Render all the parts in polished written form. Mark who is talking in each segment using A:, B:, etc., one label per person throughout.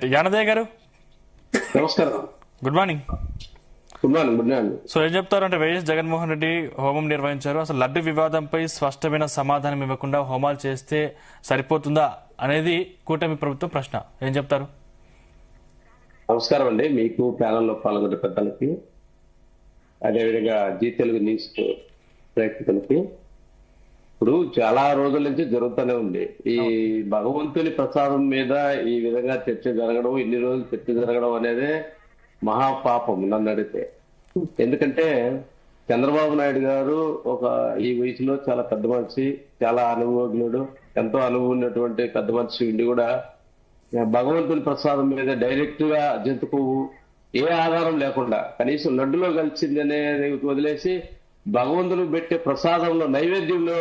A: యానదయ్య గారు
B: నమస్కారం.
A: Good morning.
B: Good morning. Good morning.
A: So ఏం చెప్తారంటే వైఎస్ జగన్మోహన్ రెడ్డి హోమం నిర్వహించారు. అసలు లడ్డు వివాదంపై స్పష్టమైన సమాధానం ఇవ్వకుండా హోమాలు చేస్తే సరిపోతుందా అనేది కూటమి ప్రభుత్వం ప్రశ్న. ఏం చెప్తారు?
B: నమస్కారం అండి, మీకు ప్యానల్లో పాల్గొన్న పెద్దలకి, అదేవిధంగా జీ తెలుగు న్యూస్ ప్రేక్షకులకి. ఇప్పుడు చాలా రోజుల నుంచి జరుగుతూనే ఉంది ఈ భగవంతుని ప్రసాదం మీద ఈ విధంగా చర్చ జరగడం, ఇన్ని రోజులు చర్చ జరగడం అనేది మహాపాపం నన్ను అడిగితే. ఎందుకంటే చంద్రబాబు నాయుడు గారు ఈ వయసులో చాలా పెద్ద మనిషి, చాలా అనుభవజ్ఞుడు, ఎంతో అనుభవం ఉన్నటువంటి పెద్ద మనిషి ఉండి కూడా భగవంతుని ప్రసాదం మీద డైరెక్ట్ గా జంతుకు ఏ ఆధారం లేకుండా కనీసం లడ్డులో కలిసింది అనేది వదిలేసి భగవంతుడు పెట్టే ప్రసాదంలో నైవేద్యంలో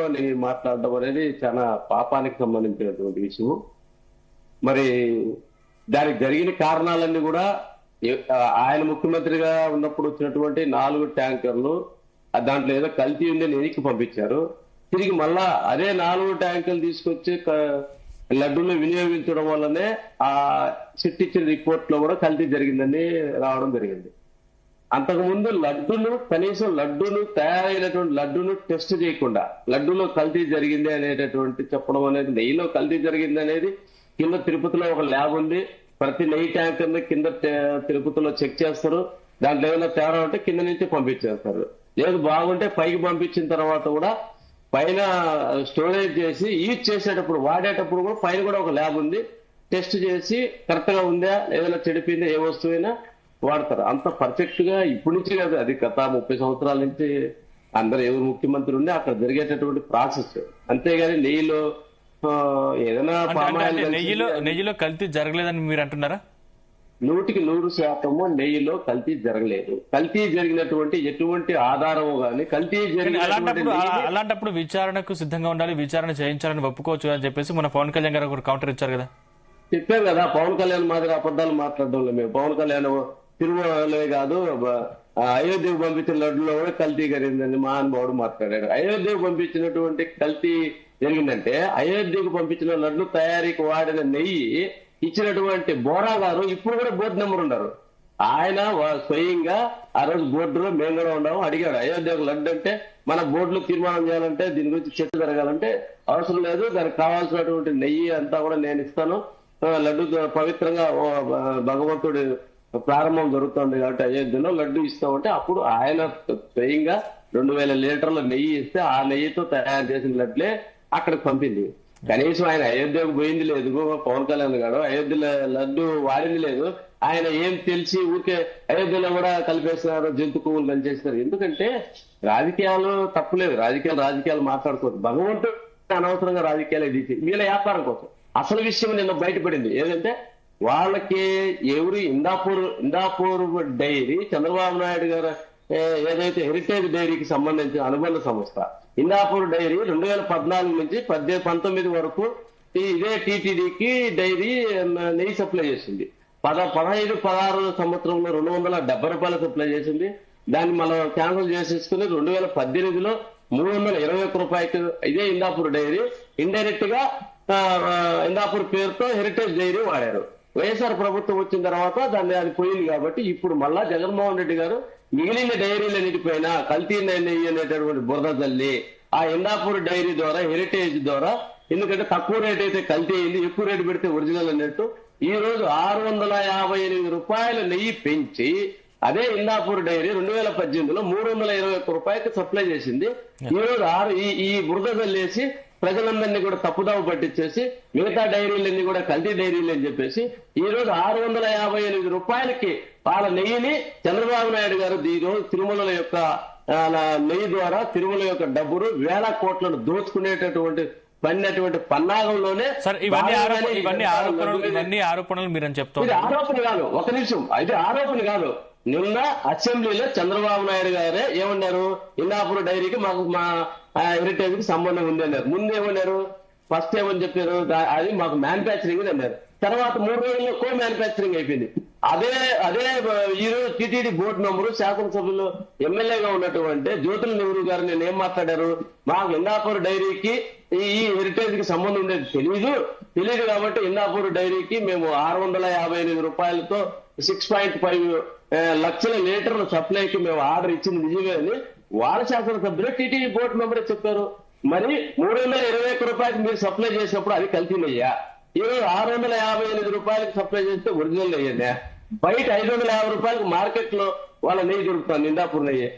B: మాట్లాడడం అనేది చాలా పాపానికి సంబంధించినటువంటి విషయం. మరి దానికి జరిగిన కారణాలన్నీ కూడా ఆయన ముఖ్యమంత్రిగా ఉన్నప్పుడు వచ్చినటువంటి 4 ట్యాంకర్లు దాంట్లో ఏదో కల్తీ ఉందని వెనక్కి పంపించారు. తిరిగి మళ్ళా అదే 4 ట్యాంకర్లు తీసుకొచ్చి లడ్డూలు వినియోగించడం వల్లనే ఆ సిట్ ఇచ్చిన రిపోర్ట్ లో కూడా కల్తీ జరిగిందని రావడం జరిగింది. అంతకుముందు కనీసం లడ్డూను తయారైనటువంటి లడ్డూను టెస్ట్ చేయకుండా లడ్డూలో కల్తీ జరిగింది అనేటటువంటి చెప్పడం అనేది, నెయ్యిలో కల్తీ జరిగింది అనేది కింద తిరుపతిలో ఒక ల్యాబ్ ఉంది. ప్రతి నెయ్యి ట్యాంకర్ ని కింద తిరుపతిలో చెక్ చేస్తారు. దాంట్లో ఏమైనా తేడా ఉంటే కింద నుంచి పంపించేస్తారు. లేదు బాగుంటే పైకి పంపించిన తర్వాత కూడా పైన స్టోరేజ్ చేసి యూజ్ చేసేటప్పుడు వాడేటప్పుడు కూడా పైన కూడా ఒక ల్యాబ్ ఉంది. టెస్ట్ చేసి కరెక్ట్ గా ఉందా, ఏదైనా చెడిపోయిందా, ఏ వస్తువైనా వాడతారు. అంత పర్ఫెక్ట్ గా ఇప్పటి నుంచి కాదు, అది గత 30 సంవత్సరాల నుంచి అందరు ఎవరు ముఖ్యమంత్రి ఉండి అక్కడ జరిగేటటువంటి ప్రాసెస్. అంతేగాని నెయ్యిలో ఏదైనా
A: నెయ్యిలో కల్తీ జరగలేదని మీరు అంటున్నారా?
B: 100% నెయ్యిలో కల్తీ జరగలేదు. కల్తీ జరిగినటువంటి ఎటువంటి ఆధారము గాని కల్తీ
A: అలాంటప్పుడు విచారణకు సిద్ధంగా ఉండాలి, విచారణ చేయించాలని ఒప్పుకోవచ్చు అని చెప్పేసి మన పవన్ కళ్యాణ్ గారు ఒక కౌంటర్ ఇచ్చారు కదా.
B: చెప్పాం కదా, పవన్ కళ్యాణ్ మాదిరి అబద్ధాలు మాట్లాడడం మేము. పవన్ కళ్యాణ్ తిరుమలే కాదు, అయోధ్యకు పంపించిన లడ్డులో కూడా కల్తీ జరిగిందని మహానుభావుడు మాట్లాడాడు. అయోధ్యకు పంపించినటువంటి కల్తీ జరిగిందంటే అయోధ్యకు పంపించిన లడ్డు తయారీకి వాడిన నెయ్యి ఇచ్చినటువంటి బోరా గారు ఇప్పుడు కూడా బోర్డు నెంబర్ ఉన్నారు. ఆయన స్వయంగా ఆ రోజు బోర్డులో మేము కూడా ఉన్నాము, అడిగాడు అయోధ్యకు లడ్డు అంటే మన బోర్డులో తీర్మానం చేయాలంటే దీని గురించి చర్చ జరగాలంటే అవసరం లేదు, దానికి కావాల్సినటువంటి నెయ్యి అంతా కూడా నేను ఇస్తాను, లడ్డు పవిత్రంగా భగవంతుడి ప్రారంభం జరుగుతుంది కాబట్టి అయోధ్యలో లడ్డు ఇస్తామంటే అప్పుడు ఆయన స్వయంగా 2000 లీటర్ల నెయ్యి ఇస్తే ఆ నెయ్యితో తయారు చేసిన లడ్లే అక్కడికి పంపింది. కనీసం ఆయన అయోధ్యకు పోయింది లేదు పవన్ కళ్యాణ్ గారు, అయోధ్యలో లడ్డు వాడింది లేదు. ఆయన ఏం తెలిసి ఊరికే అయోధ్యలో కూడా కలిపేస్తున్నారు, జంతు పువ్వులు కలిసేస్తున్నారు. ఎందుకంటే రాజకీయాలు తప్పులేదు, రాజకీయాలు మాట్లాడుకోవచ్చు. భగవంతుడు అనవసరంగా రాజకీయాలు తీసి వీళ్ళ వ్యాపారం కోసం అసలు విషయం నిన్న బయటపడింది. ఏదంటే వాళ్ళకి ఎవరు ఇందాపూర్ డైరీ చంద్రబాబు నాయుడు గారు ఏదైతే హెరిటేజ్ డైరీకి సంబంధించిన అనుబంధ సంస్థ ఇందాపూర్ డైరీ 2014 నుంచి 19 వరకు ఇదే టీటీడీకి డైరీ నెయ్యి సప్లై చేసింది. 15-16 సంవత్సరంలో 270 రూపాయలు సప్లై చేసింది. దాన్ని మనం క్యాన్సిల్ చేసేసుకుని 2018లో 321 రూపాయలు ఇదే ఇందాపూర్ డైరీ ఇండైరెక్ట్ గా ఇందాపూర్ పేరుతో హెరిటేజ్ డైరీ వాడారు. వైఎస్ఆర్ ప్రభుత్వం వచ్చిన తర్వాత అది పోయింది కాబట్టి ఇప్పుడు మళ్ళా జగన్మోహన్ రెడ్డి గారు మిగిలిన డైరీలన్నిటిపైన కల్తీ నెయ్యి అనేటటువంటి బురద తల్లి ఆ ఇందాపూర్ డైరీ ద్వారా హెరిటేజ్ ద్వారా, ఎందుకంటే తక్కువ రేట్ అయితే కల్తీ అయింది, ఎక్కువ రేటు పెడితే ఒరిజినల్ అన్నట్టు ఈ రోజు 658 రూపాయల నెయ్యి పెంచి అదే ఇందాపూర్ డైరీ 2018లో 321 రూపాయలకి సప్లై చేసింది. ఈ రోజు ఈ బురద తల్లేసి ప్రజలందరినీ కూడా తప్పుదావ పట్టించేసి మిగతా డైరీలన్నీ కూడా కల్తీ డైరీలు అని చెప్పేసి ఈ రోజు 658 రూపాయలకి వాళ్ళ నెయ్యిని చంద్రబాబు నాయుడు గారు ఈ రోజు తిరుమల యొక్క నెయ్యి ద్వారా తిరుమల యొక్క డబ్బులు వేల కోట్లను దోచుకునేటటువంటి పడినటువంటి పన్నాగంలోనే
A: ఇవన్నీ ఆరోపణలు మీరు చెప్తారు.
B: ఇది ఆరోపణ కాదు, ఒక నిమిషం, ఇది ఆరోపణ కాదు. నిన్న అసెంబ్లీలో చంద్రబాబు నాయుడు గారే ఏమన్నారు, ఇందాపూర్ డైరీకి మాకు మా హెరిటేజ్ కి సంబంధం ఉంది అన్నారు. ముందు ఏమన్నారు, ఫస్ట్ ఏమని చెప్పారు, అది మాకు మ్యానుఫ్యాక్చరింగ్ అన్నారు. తర్వాత 3 రోజుల్లో కో మ్యానుఫ్యాక్చరింగ్ అయిపోయింది. అదే ఈ రోజు టీటీడీ బోర్డు మెంబరు శాసనసభ్యులు ఎమ్మెల్యేగా ఉన్నటువంటి జ్యోతుల నెహ్రూ గారు నేను ఏం మాట్లాడారు, మాకు ఇందాపూర్ డైరీకి ఈ హెరిటేజ్ కి సంబంధం ఉండేది తెలీదు, తెలియదు కాబట్టి ఇందాపూర్ డైరీకి మేము 658 రూపాయలతో 6.5 లక్షల లీటర్ల సప్లైకి మేము ఆర్డర్ ఇచ్చింది నిజమే అని వాళ్ళ శాసనసభ్యులు టీటీడీ బోర్డు మెంబరే చెప్పారు. మరి 321 రూపాయలకి మీరు సప్లై చేసినప్పుడు అది కల్తీనయ్యా, ఈరోజు 658 రూపాయలకి సప్లై చేస్తే ఒరిజినల్ అయ్యిందా? బయట 550 రూపాయలకు మార్కెట్ లో వాళ్ళ నెయ్యి దొరుకుతుంది, నిందాపూర్ నెయ్యి.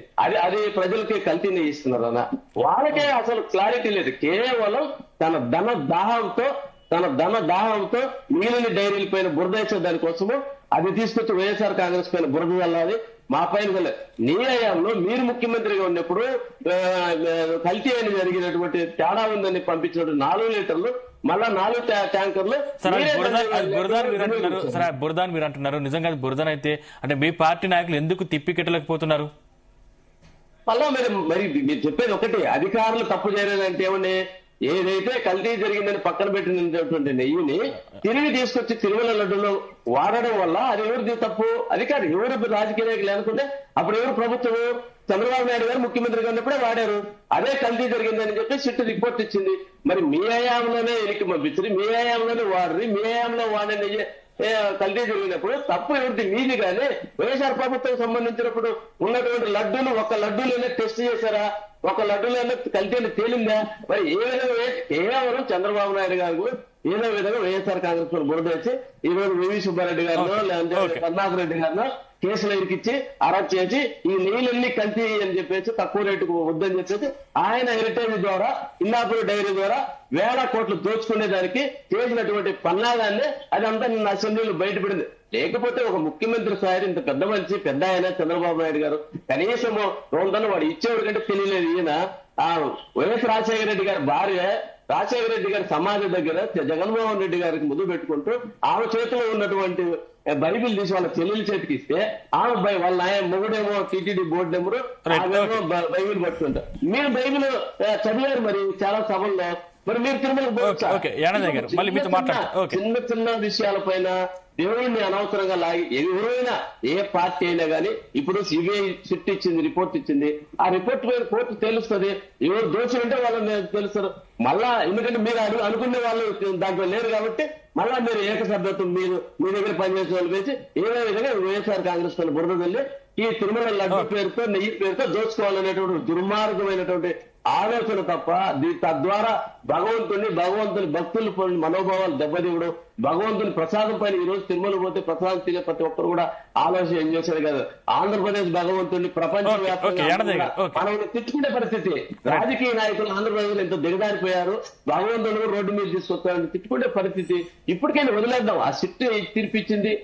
B: అది ప్రజలకి కల్తీ నెయ్యి ఇస్తున్నారన్న వాళ్ళకే అసలు క్లారిటీ లేదు. కేవలం తన ధన దాహంతో మిగిలిన డైరీల పైన బురద వేసే దానికోసము అది తీసుకొచ్చి వైఎస్ఆర్ కాంగ్రెస్ పైన బురద చల్లాలి, మా పైన. నీ హయాంలో మీరు ముఖ్యమంత్రిగా ఉన్నప్పుడు కల్తీ అని జరిగినటువంటి తేడా ఉందని పంపించినట్టు 4 లీటర్లు మళ్ళా 4 ట్యాంకర్లు.
A: బురదాన్ మీరు అంటున్నారు, నిజంగా బురదాన్ అయితే అంటే మీ పార్టీ నాయకులు ఎందుకు తిప్పికెట్టలేకపోతున్నారు?
B: మళ్ళా మరి మీరు చెప్పేది ఒకటి, అధికారులు తప్పు చేయలేదంటే ఏమని, ఏదైతే కల్తీ జరిగిందని పక్కన పెట్టినటువంటి నెయ్యిని తిరిగి తీసుకొచ్చి తిరుమల లడ్డులో వాడడం వల్ల అది ఎవరిది తప్పు? అధికారి ఎవరు రాజకీయ నాయకులు అనుకుంటే అప్పుడు ఎవరు ప్రభుత్వం? చంద్రబాబు నాయుడు గారు ముఖ్యమంత్రిగా ఉన్నప్పుడే వాడారు. అదే కల్తీ జరిగిందని చెప్పి సిట్ రిపోర్ట్ ఇచ్చింది. మరి మీ హయాంలోనే ఎనికి పంపించి మీ హయాంలోనే వాడరు, మీ హయాంలో వాడే నెయ్యి కల్తీ జరిగినప్పుడు తప్పు ఎవరిది? మీది. కానీ వైఎస్ఆర్ ప్రభుత్వం సంబంధించినప్పుడు ఉన్నటువంటి లడ్డూలు ఒక లడ్డూలోనే టెస్ట్ చేశారా? ఒక లడ్డూలోనే కల్తీని తేలిందా? మరి ఏ విధంగా కేవలం చంద్రబాబు నాయుడు గారు ఏదో విధంగా వైఎస్ఆర్ కాంగ్రెస్ బురద వచ్చి ఈ రోజు వివి సుబ్బారెడ్డి గారినో లేదంటే కరుణాకర్ రెడ్డి గారినో కేసులు ఇరికిచ్చి అరెస్ట్ చేసి ఈ నీళ్ళన్ని కల్తీ అని చెప్పేసి తక్కువ రేటుకు వద్దని చెప్పేసి ఆయన హెరిటేజ్ ద్వారా ఇందాపూర్ డైరీ ద్వారా 1000 కోట్లు దోచుకునేదానికి చేసినటువంటి పన్నాగాన్ని అదంతా నిన్న అసెంబ్లీలో బయటపడింది. లేకపోతే ఒక ముఖ్యమంత్రి స్థాయి ఇంత పెద్ద మనిషి పెద్ద ఆయన చంద్రబాబు నాయుడు గారు కనీసము రోజున వాడు ఇచ్చేవాడు కంటే తెలియలేదు. ఈయన వైఎస్ రాజశేఖర రెడ్డి గారి భార్య రాజశేఖర రెడ్డి గారి సమాధి దగ్గర జగన్మోహన్ రెడ్డి గారికి ముందు పెట్టుకుంటూ ఆమె చేతిలో ఉన్నటువంటి బైబిల్ తీసి వాళ్ళ చెల్లెల చేతికి ఇస్తే ఆమె వాళ్ళ మొగుడేమో టీటీడీ బోర్డు నెంబరు ఆమెమో బైబిల్ పట్టుకుంటారు. మీరు బైబిల్ చదివారు మరి చాలా సభల్లో, మరి మీరు తిరుమల చిన్న విషయాల పైన దేవుడిని అనవసరంగా లాగి ఎవరైనా ఏ పార్టీ అయినా కానీ ఇప్పుడు సిబిఐ సిట్ ఇచ్చింది, రిపోర్ట్ ఇచ్చింది. ఆ రిపోర్ట్ మీద కోర్టు తెలుస్తుంది, ఎవరు దోషి ఉంటే వాళ్ళని తెలుస్తారు. మళ్ళా ఎందుకంటే మీరు అనుకునే వాళ్ళు దాంట్లో లేరు కాబట్టి మళ్ళా మీరు ఏకసభ్యత్వం మీ దగ్గర పనిచేసే వాళ్ళు వేసి ఏదో విధంగా వైఎస్ఆర్ కాంగ్రెస్ పైన బురద వెళ్ళి ఈ తిరుమల లడ్డు పేరుతో నెయ్యి పేరుతో దోచుకోవాలనేటువంటి దుర్మార్గమైనటువంటి ఆలోచన తప్ప తద్వారా భగవంతుని భక్తుల మనోభావాలు దెబ్బతీయడం, భగవంతుని ప్రసాదం పైన ఈ రోజు తిరుమల పోతే ప్రసాదం తినే ప్రతి ఒక్కరు కూడా ఆలోచన ఏం చేశారు కదా. ఆంధ్రప్రదేశ్ భగవంతుని ప్రపంచ వ్యాప్తంగా మనం తిట్టుకునే పరిస్థితి. రాజకీయ నాయకులు ఆంధ్రప్రదేశ్ ఎంతో దిగజారిపోయారు, భగవంతుని రోడ్డు మీద తీసుకొస్తారని తిట్టుకునే పరిస్థితి. ఇప్పటికైనా వదిలేద్దాం. ఆ సిట్ తీర్పిచ్చింది,